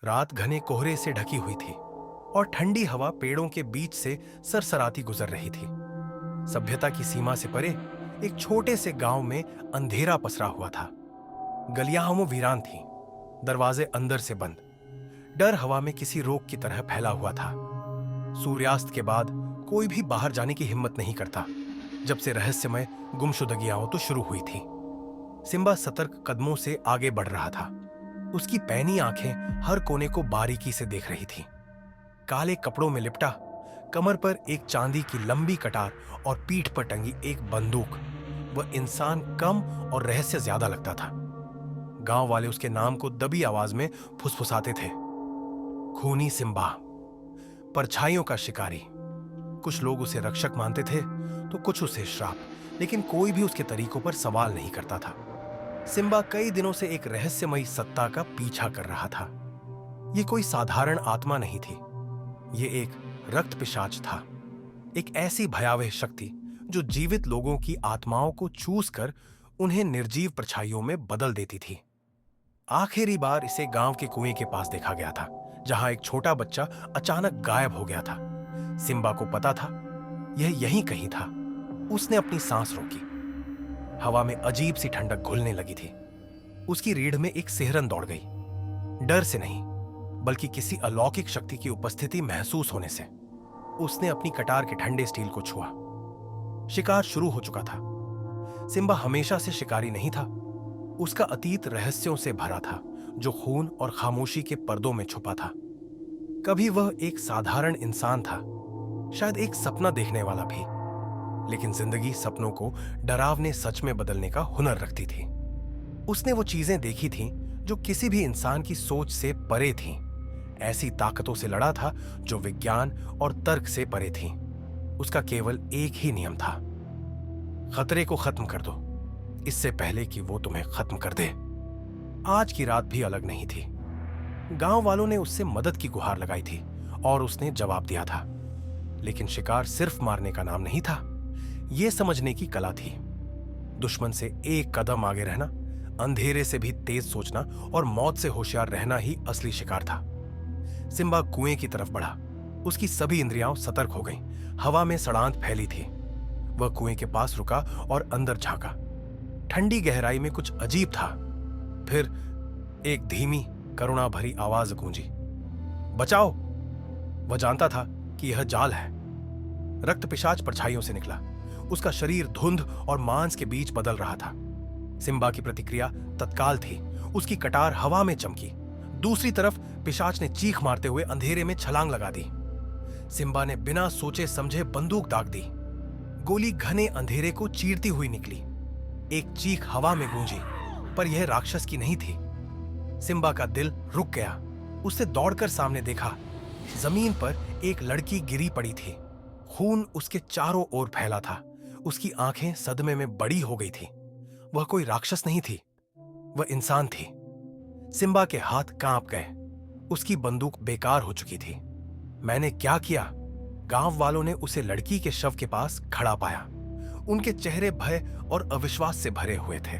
रात घने कोहरे से ढकी हुई थी और ठंडी हवा पेड़ों के बीच से सरसराती गुजर रही थी। सभ्यता की सीमा से परे एक छोटे से गांव में अंधेरा पसरा हुआ था। गलियां वीरान थीं, दरवाजे अंदर से बंद। डर हवा में किसी रोग की तरह फैला हुआ था। सूर्यास्त के बाद कोई भी बाहर जाने की हिम्मत नहीं करता, जब से रहस्यमय गुमशुदगियां तो शुरू हुई थी। सिम्बा सतर्क कदमों से आगे बढ़ रहा था। उसकी पैनी आंखें हर कोने को बारीकी से देख रही थीं। काले कपड़ों में लिपटा, कमर पर एक चांदी की लंबी कटार और पीठ पर टंगी एक बंदूक, वह इंसान कम और रहस्य ज्यादा लगता था। गांव वाले उसके नाम को दबी आवाज में फुसफुसाते थे। खूनी सिम्बा, परछाइयों का शिकारी। कुछ लोग उसे रक्षक मानते थे तो कुछ उसे श्राप, लेकिन कोई भी उसके तरीकों पर सवाल नहीं करता था। सिम्बा कई दिनों से एक रहस्यमयी सत्ता का पीछा कर रहा था। यह कोई साधारण आत्मा नहीं थी, यह एक रक्त पिशाच था। एक ऐसी भयावह शक्ति जो जीवित लोगों की आत्माओं को चूस कर उन्हें निर्जीव परछाइयों में बदल देती थी। आखिरी बार इसे गांव के कुएं के पास देखा गया था, जहां एक छोटा बच्चा अचानक गायब हो गया था। सिम्बा को पता था यह यहीं कहीं था। उसने अपनी सांस रोकी। हवा में अजीब सी ठंडक घुलने लगी थी। उसकी रीढ़ में एक सिहरन दौड़ गई, डर से नहीं बल्कि किसी अलौकिक शक्ति की उपस्थिति महसूस होने से। उसने अपनी कटार के ठंडे स्टील को छुआ। शिकार शुरू हो चुका था। सिम्बा हमेशा से शिकारी नहीं था। उसका अतीत रहस्यों से भरा था, जो खून और खामोशी के पर्दों में छुपा था। कभी वह एक साधारण इंसान था, शायद एक सपना देखने वाला भी, लेकिन जिंदगी सपनों को डरावने सच में बदलने का हुनर रखती थी। उसने वो चीजें देखी थीं जो किसी भी इंसान की सोच से परे थीं। ऐसी ताकतों से लड़ा था जो विज्ञान और तर्क से परे थीं। उसका केवल एक ही नियम था, खतरे को खत्म कर दो, इससे पहले कि वो तुम्हें खत्म कर दे। आज की रात भी अलग नहीं थी। गांव वालों ने उससे मदद की गुहार लगाई थी और उसने जवाब दिया था। लेकिन शिकार सिर्फ मारने का नाम नहीं था, यह समझने की कला थी। दुश्मन से एक कदम आगे रहना, अंधेरे से भी तेज सोचना और मौत से होशियार रहना ही असली शिकार था। सिम्बा कुएं की तरफ बढ़ा। उसकी सभी इंद्रियां सतर्क हो गईं। हवा में सड़ांत फैली थी। वह कुएं के पास रुका और अंदर झांका। ठंडी गहराई में कुछ अजीब था। फिर एक धीमी करुणा भरी आवाज गूंजी, बचाओ। वह जानता था कि यह जाल है। रक्त पिशाच परछाइयों से निकला। उसका शरीर धुंध और मांस के बीच बदल रहा था। सिम्बा की प्रतिक्रिया तत्काल थी। उसकी कटार हवा में चमकी। दूसरी तरफ पिशाच ने चीख मारते हुए अंधेरे में छलांग लगा दी। सिम्बा ने बिना सोचे समझे बंदूक दाग दी। गोली घने अंधेरे को चीरती हुई निकली। एक चीख हवा में गूंजी, पर यह राक्षस की नहीं थी। सिम्बा का दिल रुक गया। उसने दौड़कर सामने देखा। जमीन पर एक लड़की गिरी पड़ी थी। खून उसके चारों ओर फैला था। उसकी आंखें सदमे में बड़ी हो गई थी। वह कोई राक्षस नहीं थी, वह इंसान थी। सिम्बा के हाथ कांप गए। उसकी बंदूक बेकार हो चुकी थी। मैंने क्या किया? गांव वालों ने उसे लड़की के शव के पास खड़ा पाया। उनके चेहरे भय और अविश्वास से भरे हुए थे।